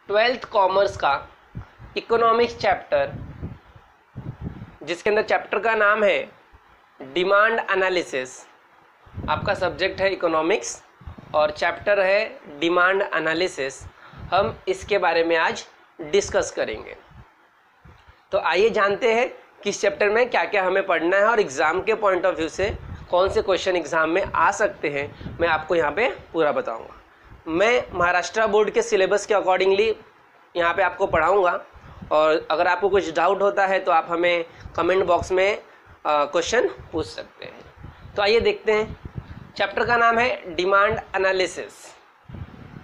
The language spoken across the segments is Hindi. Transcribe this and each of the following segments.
ट्वेल्थ कॉमर्स का इकोनॉमिक्स चैप्टर, जिसके अंदर चैप्टर का नाम है डिमांड एनालिसिस। आपका सब्जेक्ट है इकोनॉमिक्स और चैप्टर है डिमांड एनालिसिस। हम इसके बारे में आज डिस्कस करेंगे। तो आइए जानते हैं कि इस चैप्टर में क्या क्या हमें पढ़ना है और एग्ज़ाम के पॉइंट ऑफ व्यू से कौन से क्वेश्चन एग्ज़ाम में आ सकते हैं, मैं आपको यहाँ पे पूरा बताऊँगा। मैं महाराष्ट्र बोर्ड के सिलेबस के अकॉर्डिंगली यहाँ पे आपको पढ़ाऊँगा और अगर आपको कुछ डाउट होता है तो आप हमें कमेंट बॉक्स में क्वेश्चन पूछ सकते हैं। तो आइए देखते हैं। चैप्टर का नाम है डिमांड एनालिसिस।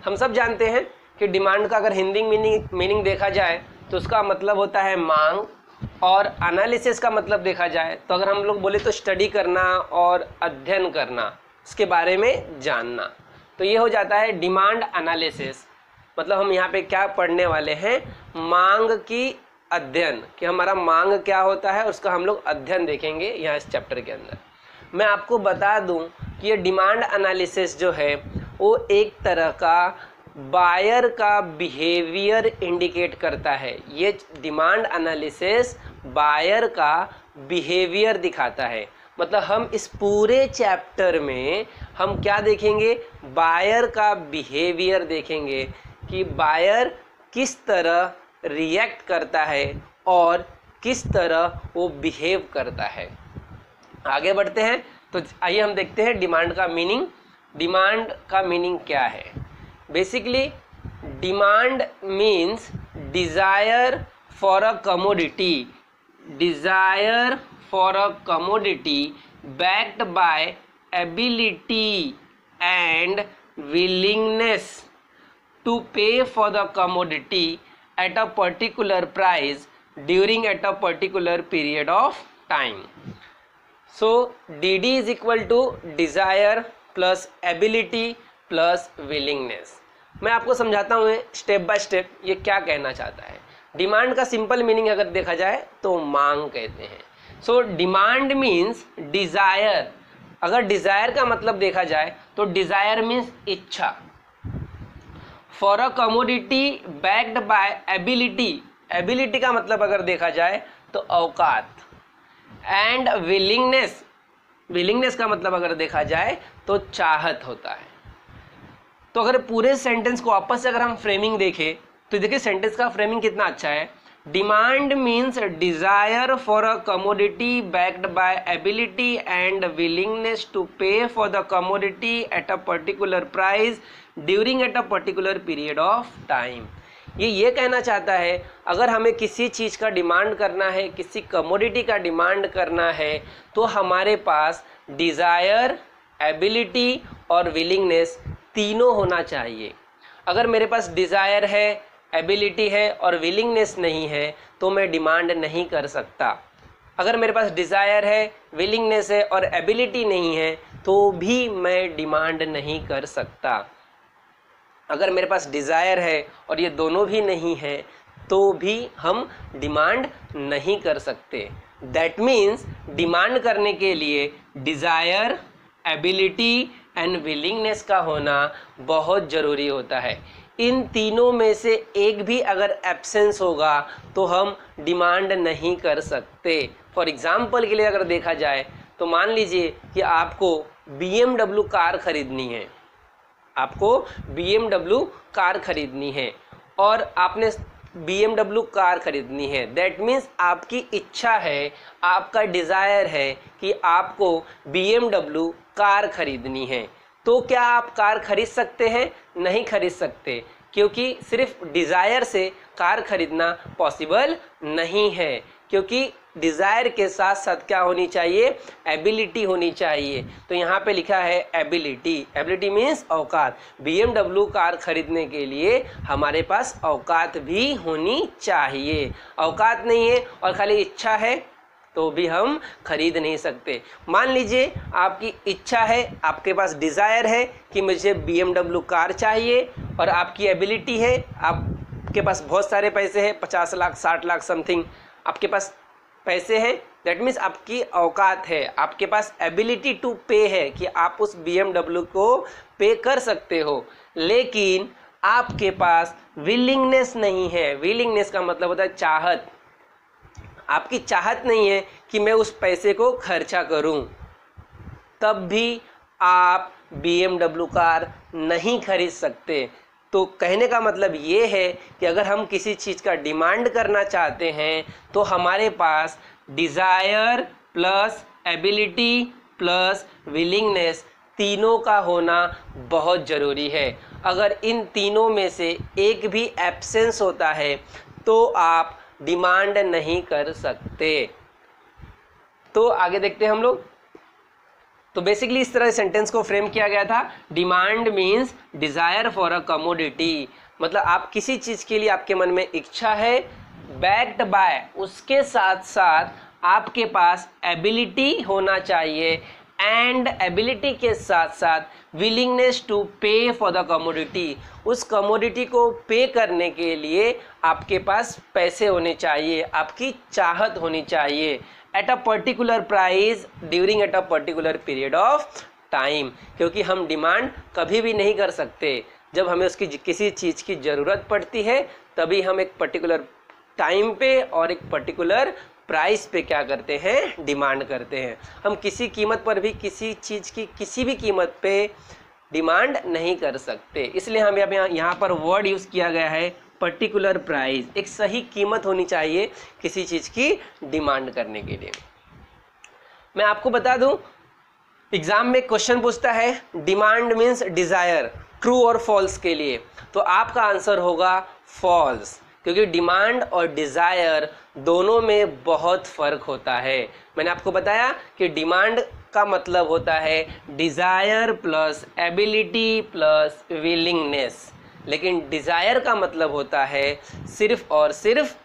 हम सब जानते हैं कि डिमांड का अगर हिंदी मीनिंग देखा जाए तो उसका मतलब होता है मांग, और एनालिसिस का मतलब देखा जाए तो अगर हम लोग बोले तो स्टडी करना और अध्ययन करना, इसके बारे में जानना। तो ये हो जाता है डिमांड एनालिसिस। मतलब हम यहाँ पे क्या पढ़ने वाले हैं, मांग की अध्ययन, कि हमारा मांग क्या होता है उसका हम लोग अध्ययन देखेंगे यहाँ इस चैप्टर के अंदर। मैं आपको बता दूं कि ये डिमांड एनालिसिस जो है वो एक तरह का बायर का बिहेवियर इंडिकेट करता है। ये डिमांड एनालिसिस बायर का बिहेवियर दिखाता है। मतलब हम इस पूरे चैप्टर में हम क्या देखेंगे, बायर का बिहेवियर देखेंगे कि बायर किस तरह रिएक्ट करता है और किस तरह वो बिहेव करता है। आगे बढ़ते हैं तो आइए हम देखते हैं डिमांड का मीनिंग। डिमांड का मीनिंग क्या है? Basically demand means desire for a commodity, desire for a commodity backed by ability and willingness to pay for the commodity at a particular price during at a particular period of time. So DD is equal to desire plus ability plus willingness। मैं आपको समझाता हूँ स्टेप बाय स्टेप ये क्या कहना चाहता है। डिमांड का सिंपल मीनिंग अगर देखा जाए तो मांग कहते हैं। So demand means desire. अगर डिज़ायर का मतलब देखा जाए तो डिज़ायर मीन्स इच्छा। For a commodity backed by ability, ability का मतलब अगर देखा जाए तो औकात। एंड विलिंगनेस, विलिंगनेस का मतलब अगर देखा जाए तो चाहत होता है। तो अगर पूरे सेंटेंस को वापस से अगर हम फ्रेमिंग देखें तो देखिए सेंटेंस का फ्रेमिंग कितना अच्छा है। Demand means desire for a commodity backed by ability and willingness to pay for the commodity at a particular price during at a particular period of time. ये कहना चाहता है अगर हमें किसी चीज़ का डिमांड करना है, किसी कमोडिटी का डिमांड करना है, तो हमारे पास डिज़ायर, एबिलिटी और विलिंगनेस तीनों होना चाहिए। अगर मेरे पास डिज़ायर है, एबिलिटी है और विलिंगनेस नहीं है तो मैं डिमांड नहीं कर सकता। अगर मेरे पास डिज़ायर है, विलिंगनेस है और एबिलिटी नहीं है तो भी मैं डिमांड नहीं कर सकता। अगर मेरे पास डिज़ायर है और ये दोनों भी नहीं है तो भी हम डिमांड नहीं कर सकते। दैट मीन्स डिमांड करने के लिए डिज़ायर, एबिलिटी एंड विलिंगनेस का होना बहुत ज़रूरी होता है। इन तीनों में से एक भी अगर एब्सेंस होगा तो हम डिमांड नहीं कर सकते। फॉर एग्ज़ाम्पल के लिए अगर देखा जाए तो मान लीजिए कि आपको BMW कार खरीदनी है, आपको BMW कार खरीदनी है और आपने BMW कार खरीदनी है। दैट मीन्स आपकी इच्छा है, आपका डिज़ायर है कि आपको BMW कार खरीदनी है। तो क्या आप कार खरीद सकते हैं? नहीं खरीद सकते, क्योंकि सिर्फ डिज़ायर से कार खरीदना पॉसिबल नहीं है। क्योंकि डिज़ायर के साथ साथ क्या होनी चाहिए, एबिलिटी होनी चाहिए। तो यहाँ पे लिखा है एबिलिटी। एबिलिटी मीन्स औकात। BMW कार खरीदने के लिए हमारे पास औकात भी होनी चाहिए। औकात नहीं है और खाली इच्छा है तो भी हम खरीद नहीं सकते। मान लीजिए आपकी इच्छा है, आपके पास डिज़ायर है कि मुझे BMW कार चाहिए और आपकी एबिलिटी है, आपके पास बहुत सारे पैसे हैं, 50 लाख 60 लाख समथिंग आपके पास पैसे हैं। दैट मीन्स आपकी औकात है, आपके पास एबिलिटी टू पे है कि आप उस BMW को पे कर सकते हो। लेकिन आपके पास विलिंगनेस नहीं है, विलिंगनेस का मतलब होता है चाहत, आपकी चाहत नहीं है कि मैं उस पैसे को खर्चा करूं, तब भी आप BMW कार नहीं खरीद सकते। तो कहने का मतलब ये है कि अगर हम किसी चीज़ का डिमांड करना चाहते हैं तो हमारे पास desire plus ability plus willingness तीनों का होना बहुत ज़रूरी है। अगर इन तीनों में से एक भी एब्सेंस होता है तो आप डिमांड नहीं कर सकते। तो आगे देखते हैं हम लोग। तो बेसिकली इस तरह सेंटेंस को फ्रेम किया गया था, demand means desire for a commodity, मतलब आप किसी चीज़ के लिए आपके मन में इच्छा है, बैक्ड बाय उसके साथ साथ आपके पास एबिलिटी होना चाहिए, एंड एबिलिटी के साथ साथ willingness to pay for the commodity, उस कमोडिटी को पे करने के लिए आपके पास पैसे होने चाहिए, आपकी चाहत होनी चाहिए, eight a particular price during at a particular period of time. क्योंकि हम डिमांड कभी भी नहीं कर सकते, जब हमें उसकी किसी चीज़ की ज़रूरत पड़ती है तभी हम एक पर्टिकुलर टाइम पे और एक पर्टिकुलर प्राइस पे क्या करते हैं, डिमांड करते हैं। हम किसी कीमत पर भी किसी चीज़ की किसी भी कीमत पे डिमांड नहीं कर सकते। इसलिए हम यहाँ पर वर्ड यूज़ किया गया है पर्टिकुलर प्राइस, एक सही कीमत होनी चाहिए किसी चीज़ की डिमांड करने के लिए। मैं आपको बता दूं, एग्जाम में क्वेश्चन पूछता है डिमांड मीन्स डिज़ायर, ट्रू और फॉल्स के लिए, तो आपका आंसर होगा फॉल्स, क्योंकि डिमांड और डिज़ायर दोनों में बहुत फ़र्क होता है। मैंने आपको बताया कि डिमांड का मतलब होता है desire plus ability plus willingness, लेकिन डिज़ायर का मतलब होता है सिर्फ और सिर्फ,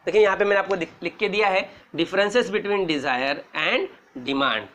देखिए यहाँ पे मैंने आपको लिख के दिया है differences between desire and demand,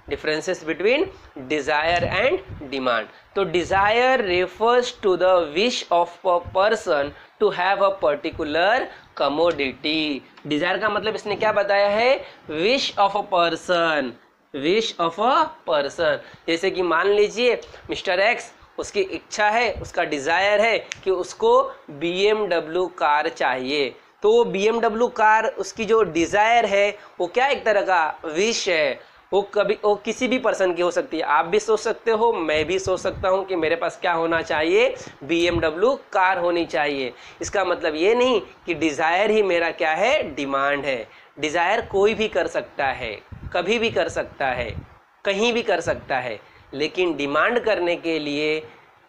differences between desire and demand. तो desire refers to the wish of a person to have a particular commodity. Desire का मतलब इसने क्या बताया है, wish of a person, wish of a person. जैसे कि मान लीजिए मिस्टर एक्स, उसकी इच्छा है, उसका डिज़ायर है कि उसको BMW कार चाहिए, तो वो BMW कार उसकी जो डिज़ायर है वो क्या एक तरह का विश है, वो किसी भी पर्सन की हो सकती है। आप भी सोच सकते हो, मैं भी सोच सकता हूँ कि मेरे पास क्या होना चाहिए, BMW कार होनी चाहिए। इसका मतलब ये नहीं कि डिज़ायर ही मेरा क्या है, डिमांड है। डिज़ायर कोई भी कर सकता है, कभी भी कर सकता है, कहीं भी कर सकता है, लेकिन डिमांड करने के लिए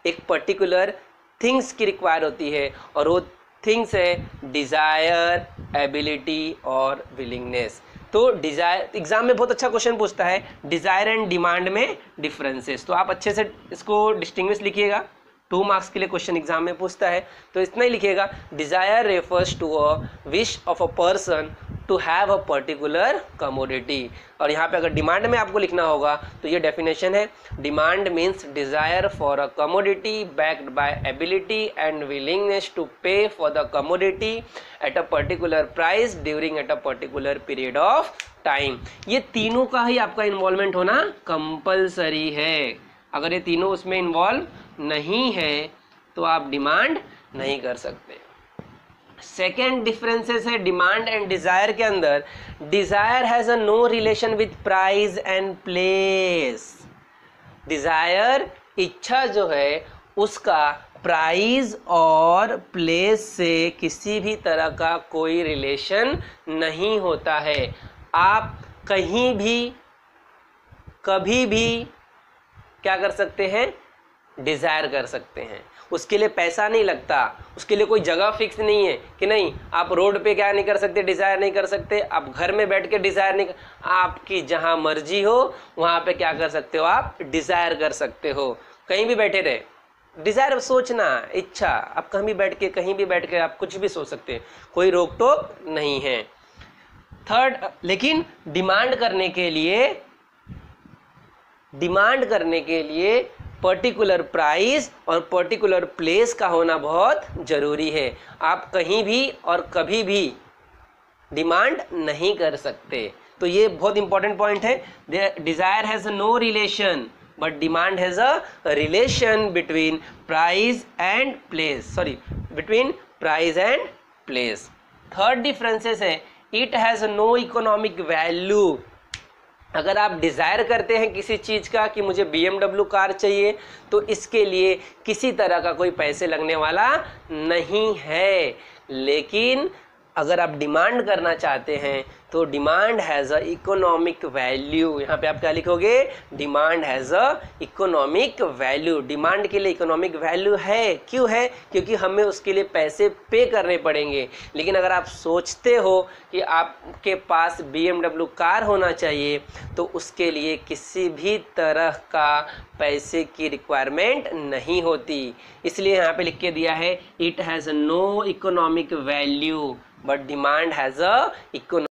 एक पर्टिकुलर थिंग्स की रिक्वायर होती है, और वो थिंग्स है डिज़ायर, एबिलिटी और विलिंगनेस। तो डिज़ायर, एग्जाम में बहुत अच्छा क्वेश्चन पूछता है डिज़ायर एंड डिमांड में डिफरेंसेस, तो आप अच्छे से इसको डिस्टिंग्विश लिखिएगा, 2 मार्क्स के लिए क्वेश्चन एग्जाम में पूछता है, तो इतना ही लिखिएगा, desire refers to a wish of a person to have a particular commodity. और यहाँ पे अगर डिमांड में आपको लिखना होगा तो ये डेफिनेशन है, demand means desire for a commodity backed by ability and willingness to pay for the commodity at a particular price during at a particular period of time. ये तीनों का ही आपका इन्वॉल्वमेंट होना कंपलसरी है। अगर ये तीनों उसमें इन्वॉल्व नहीं है तो आप डिमांड नहीं कर सकते। सेकेंड डिफरेंसेस है डिमांड एंड डिज़ायर के अंदर, desire has a no relation with price and place. Desire, इच्छा जो है, उसका प्राइस और प्लेस से किसी भी तरह का कोई रिलेशन नहीं होता है। आप कहीं भी कभी भी क्या कर सकते हैं, डिज़ायर कर सकते हैं। उसके लिए पैसा नहीं लगता, उसके लिए कोई जगह फिक्स नहीं है कि नहीं आप रोड पे क्या नहीं कर सकते, डिज़ायर नहीं कर सकते, आप घर में बैठ के डिज़ायर नहीं, आपकी जहां मर्जी हो वहां पे क्या कर सकते हो, आप डिज़ायर कर सकते हो। कहीं भी बैठे रहे, डिज़ायर सोचना, इच्छा, आप कहीं भी बैठ के आप कुछ भी सोच सकते हैं, कोई रोक टोक नहीं है। थर्ड, लेकिन डिमांड करने के लिए पर्टिकुलर प्राइस और पर्टिकुलर प्लेस का होना बहुत ज़रूरी है। आप कहीं भी और कभी भी डिमांड नहीं कर सकते। तो ये बहुत इंपॉर्टेंट पॉइंट है, desire has no relation but demand has a relation between price and place, between price and place. Third differences है, it has no economic value. अगर आप डिज़ायर करते हैं किसी चीज़ का कि मुझे BMW कार चाहिए, तो इसके लिए किसी तरह का कोई पैसे लगने वाला नहीं है। लेकिन अगर आप डिमांड करना चाहते हैं तो demand has a economic value. यहाँ पे आप क्या लिखोगे? Demand has a economic value. Demand के लिए इकोनॉमिक वैल्यू है। क्यों है? क्योंकि हमें उसके लिए पैसे पे करने पड़ेंगे। लेकिन अगर आप सोचते हो कि आपके पास BMW कार होना चाहिए, तो उसके लिए किसी भी तरह का पैसे की रिक्वायरमेंट नहीं होती। इसलिए यहाँ पे लिख के दिया है, it has no economic value but demand has a economic